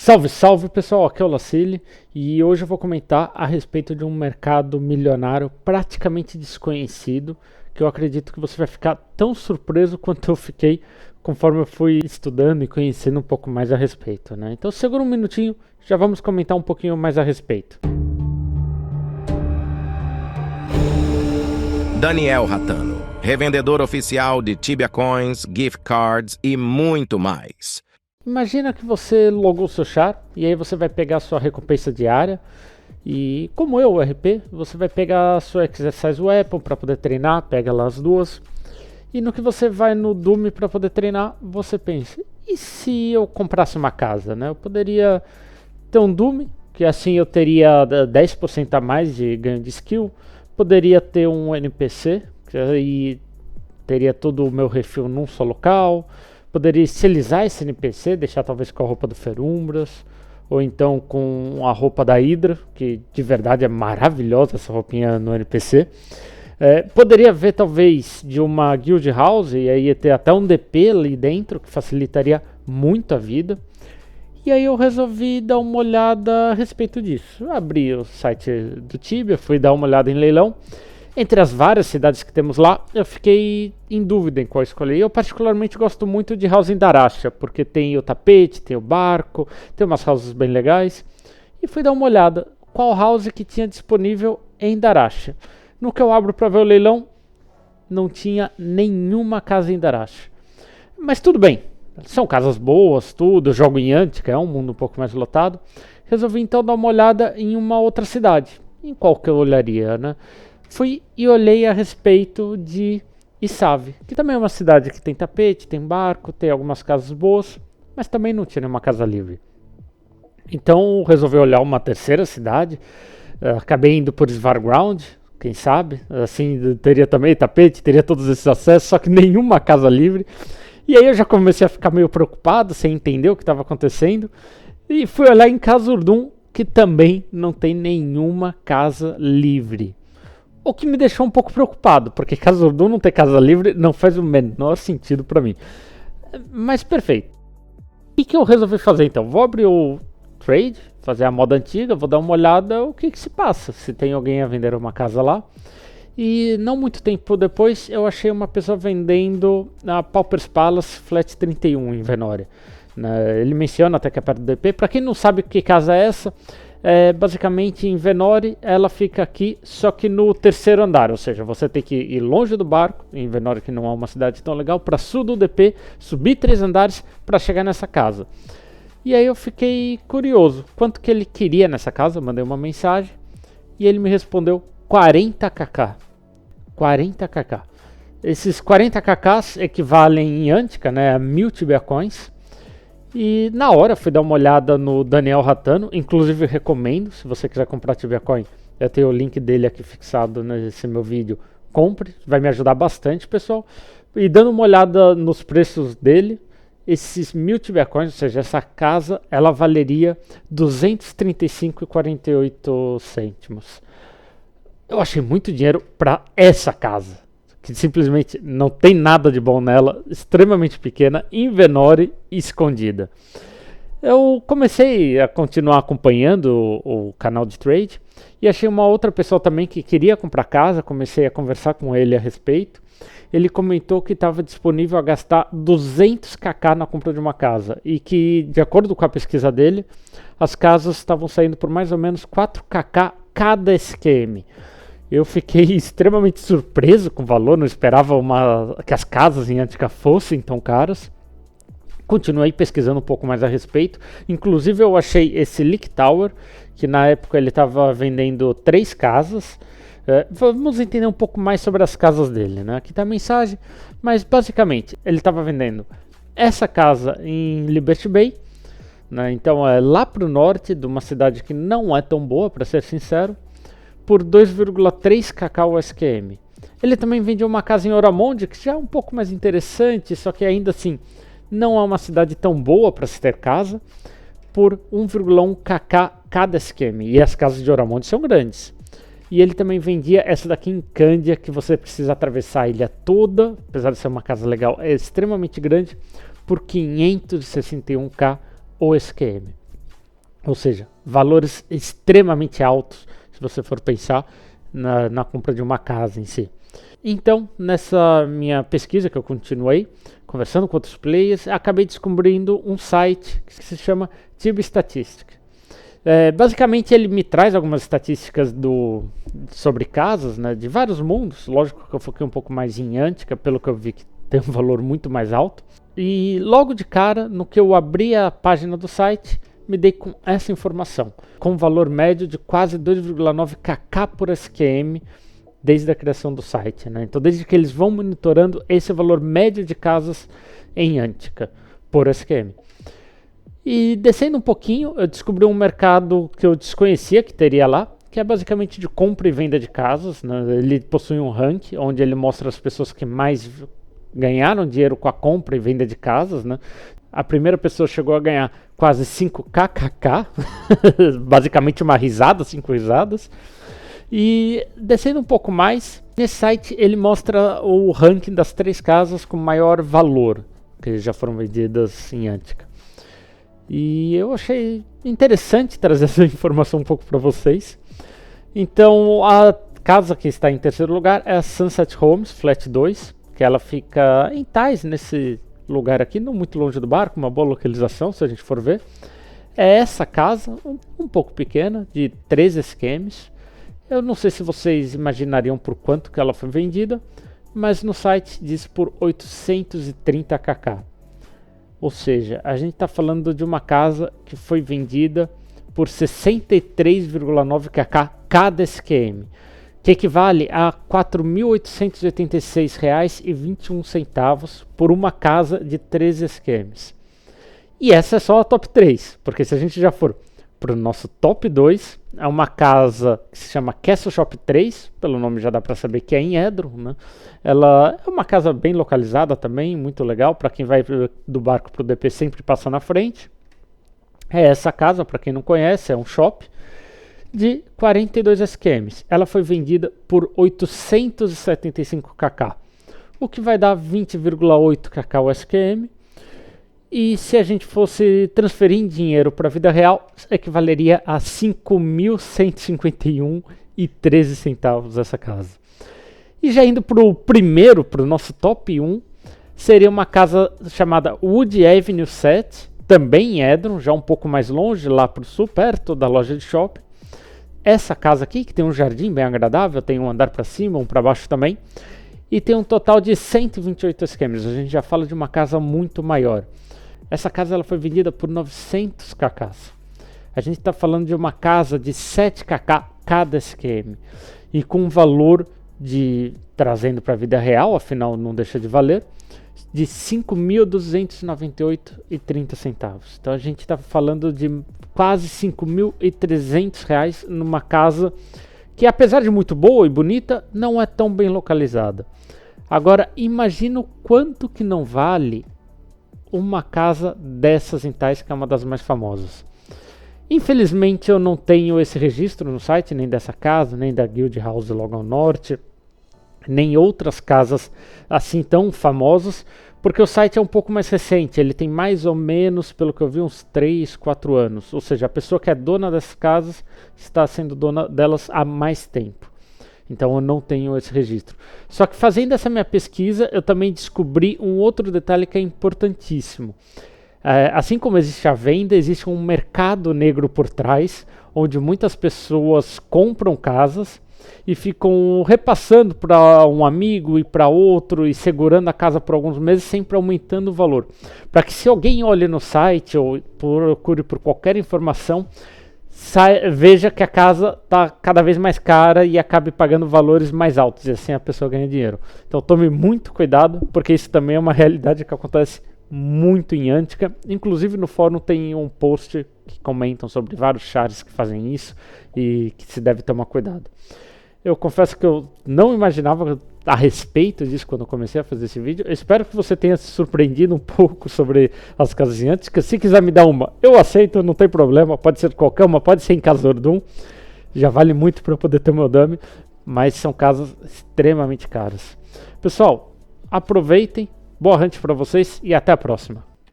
Salve, salve pessoal, aqui é o Lacile e hoje eu vou comentar a respeito de um mercado milionário praticamente desconhecido que eu acredito que você vai ficar tão surpreso quanto eu fiquei conforme eu fui estudando e conhecendo um pouco mais a respeito, né? Então segura um minutinho, já vamos comentar um pouquinho mais a respeito. Daniel Ratano, revendedor oficial de Tibia Coins, gift cards e muito mais. Imagina que você logou seu char e aí você vai pegar a sua recompensa diária e, como eu, o RP, você vai pegar a sua Exercise Weapon para poder treinar, pega lá as duas. E no que você vai no Doom para poder treinar, você pensa, e se eu comprasse uma casa, né? Eu poderia ter um Doom, que assim eu teria 10% a mais de ganho de skill, poderia ter um NPC, que aí teria todo o meu refil num só local. Poderia estilizar esse NPC, deixar talvez com a roupa do Ferumbras, ou então com a roupa da Hydra, que de verdade é maravilhosa essa roupinha no NPC. Poderia ver talvez de uma Guild House, e aí ia ter até um DP ali dentro, que facilitaria muito a vida. E aí eu resolvi dar uma olhada a respeito disso. Eu abri o site do Tibia, fui dar uma olhada em leilão. Entre as várias cidades que temos lá, eu fiquei em dúvida em qual escolher. Eu particularmente gosto muito de House em Darasha, porque tem o tapete, tem o barco, tem umas houses bem legais. E fui dar uma olhada qual house que tinha disponível em Darasha. No que eu abro para ver o leilão, não tinha nenhuma casa em Darasha. Mas tudo bem, são casas boas, tudo. Eu jogo em Antica, é um mundo um pouco mais lotado. Resolvi então dar uma olhada em uma outra cidade. Em qual que eu olharia, né? Fui e olhei a respeito de Isave, que também é uma cidade que tem tapete, tem barco, tem algumas casas boas, mas também não tinha nenhuma casa livre. Então resolvi olhar uma terceira cidade, acabei indo por Svarground, quem sabe, assim teria também tapete, teria todos esses acessos, só que nenhuma casa livre. E aí eu já comecei a ficar meio preocupado, sem entender o que estava acontecendo, e fui olhar em Khazad-dûm, que também não tem nenhuma casa livre. O que me deixou um pouco preocupado, porque Khazad-dûm não ter casa livre não faz o menor sentido para mim. Mas perfeito. O que eu resolvi fazer então? Vou abrir o trade, fazer a moda antiga, vou dar uma olhada o que se passa, se tem alguém a vender uma casa lá. E não muito tempo depois eu achei uma pessoa vendendo a Pauper's Palace Flat 31 em Venória. Ele menciona até que é perto do DP. Para quem não sabe que casa é essa, basicamente em Venori ela fica aqui, só que no terceiro andar, ou seja, você tem que ir longe do barco, em Venori que não é uma cidade tão legal, para sul do DP, subir 3 andares para chegar nessa casa. E aí eu fiquei curioso, quanto que ele queria nessa casa, eu mandei uma mensagem e ele me respondeu 40kk. 40kk. Esses 40kk equivalem em Antica, né, a 1000 Tibia Coins. E na hora fui dar uma olhada no Daniel Ratano, inclusive recomendo, se você quiser comprar Tibia Coin, eu tenho o link dele aqui fixado nesse meu vídeo, compre, vai me ajudar bastante, pessoal. E dando uma olhada nos preços dele, esses 1000 Tibia Coins, ou seja, essa casa, ela valeria 235,48 cêntimos. Eu achei muito dinheiro para essa casa, que simplesmente não tem nada de bom nela, extremamente pequena, em Venori e escondida. Eu comecei a continuar acompanhando o canal de trade e achei uma outra pessoa também que queria comprar casa, comecei a conversar com ele a respeito. Ele comentou que estava disponível a gastar 200kk na compra de uma casa e que, de acordo com a pesquisa dele, as casas estavam saindo por mais ou menos 4kk cada SQM. Eu fiquei extremamente surpreso com o valor, não esperava que as casas em Antica fossem tão caras. Continuei pesquisando um pouco mais a respeito. Inclusive eu achei esse Leak Tower, que na época ele estava vendendo 3 casas. Vamos entender um pouco mais sobre as casas dele, né? Aqui está a mensagem, mas basicamente ele estava vendendo essa casa em Liberty Bay, né? Então é lá para o norte de uma cidade que não é tão boa, para ser sincero, por 2,3kk o SQM. Ele também vendia uma casa em Oramonde, que já é um pouco mais interessante, só que ainda assim não é uma cidade tão boa para se ter casa, por 1,1kk cada SQM. E as casas de Oramonde são grandes. E ele também vendia essa daqui em Cândia, que você precisa atravessar a ilha toda, apesar de ser uma casa legal, é extremamente grande, por 561k o SQM. Ou seja, valores extremamente altos, se você for pensar na compra de uma casa em si. Então, nessa minha pesquisa que eu continuei, conversando com outros players, acabei descobrindo um site que se chama Tibia Statistics. Basicamente ele me traz algumas estatísticas sobre casas, né, de vários mundos. Lógico que eu foquei um pouco mais em Antica, pelo que eu vi que tem um valor muito mais alto. E logo de cara, no que eu abri a página do site, me dei com essa informação, com um valor médio de quase 2,9 kk por SQM desde a criação do site, né? Então desde que eles vão monitorando esse valor médio de casas em Antica por SQM. E descendo um pouquinho, eu descobri um mercado que eu desconhecia que teria lá, que é basicamente de compra e venda de casas, né? Ele possui um ranking onde ele mostra as pessoas que mais ganharam dinheiro com a compra e venda de casas, né? A primeira pessoa chegou a ganhar quase 5 kkk, basicamente uma risada, 5 risadas. E descendo um pouco mais, nesse site ele mostra o ranking das 3 casas com maior valor, que já foram vendidas em Antica. E eu achei interessante trazer essa informação um pouco para vocês. Então a casa que está em terceiro lugar é a Sunset Homes Flat 2, que ela fica em Tais, nesse lugar aqui, não muito longe do barco, uma boa localização se a gente for ver. É essa casa, um pouco pequena, de 13 SQMs. Eu não sei se vocês imaginariam por quanto que ela foi vendida, mas no site diz por 830 kk. Ou seja, a gente está falando de uma casa que foi vendida por 63,9 kk cada SQM, que equivale a R$ 4.886,21 por uma casa de 13 SQMs. E essa é só a top 3, porque se a gente já for para o nosso top 2, é uma casa que se chama Castle Shop 3, pelo nome já dá para saber que é em Edron, né? Ela é uma casa bem localizada também, muito legal, para quem vai do barco para o DP sempre passa na frente. É essa casa, para quem não conhece, é um shop de 42 SQMs. Ela foi vendida por 875 kk, o que vai dar 20,8 kk o SQM. E se a gente fosse transferir em dinheiro para a vida real, equivaleria a 5.151,13 essa casa. E já indo para o primeiro, para o nosso top 1, seria uma casa chamada Wood Avenue 7, também em Edron, já um pouco mais longe, lá para o sul, perto da loja de shopping. Essa casa aqui, que tem um jardim bem agradável, tem um andar para cima, um para baixo também, e tem um total de 128 SQMs. A gente já fala de uma casa muito maior. Essa casa ela foi vendida por 900 kk. A gente está falando de uma casa de 7 kk cada SQM. E com um valor de, trazendo para a vida real, afinal não deixa de valer, de 5.298,30. Então a gente está falando de quase R$5.300 numa casa que, apesar de muito boa e bonita, não é tão bem localizada. Agora, imagina o quanto que não vale uma casa dessas em Tais, que é uma das mais famosas. Infelizmente eu não tenho esse registro no site, nem dessa casa, nem da Guild House logo ao norte, nem outras casas assim tão famosas, porque o site é um pouco mais recente, ele tem mais ou menos, pelo que eu vi, uns 3, 4 anos. Ou seja, a pessoa que é dona dessas casas está sendo dona delas há mais tempo. Então eu não tenho esse registro. Só que fazendo essa minha pesquisa, eu também descobri um outro detalhe que é importantíssimo. Assim como existe a venda, existe um mercado negro por trás, onde muitas pessoas compram casas e ficam repassando para um amigo e para outro e segurando a casa por alguns meses, sempre aumentando o valor. Para que se alguém olhe no site ou procure por qualquer informação, veja que a casa está cada vez mais cara e acabe pagando valores mais altos, e assim a pessoa ganha dinheiro. Então tome muito cuidado, porque isso também é uma realidade que acontece muito em Antica. Inclusive no fórum tem um post que comentam sobre vários chars que fazem isso e que se deve tomar cuidado. Eu confesso que eu não imaginava a respeito disso quando eu comecei a fazer esse vídeo. Eu espero que você tenha se surpreendido um pouco sobre as casas em Antica. Se quiser me dar uma, eu aceito, não tem problema. Pode ser qualquer uma, pode ser em Casa Ordum. Já vale muito para eu poder ter meu dummy, mas são casas extremamente caras. Pessoal, aproveitem, boa hunt para vocês e até a próxima.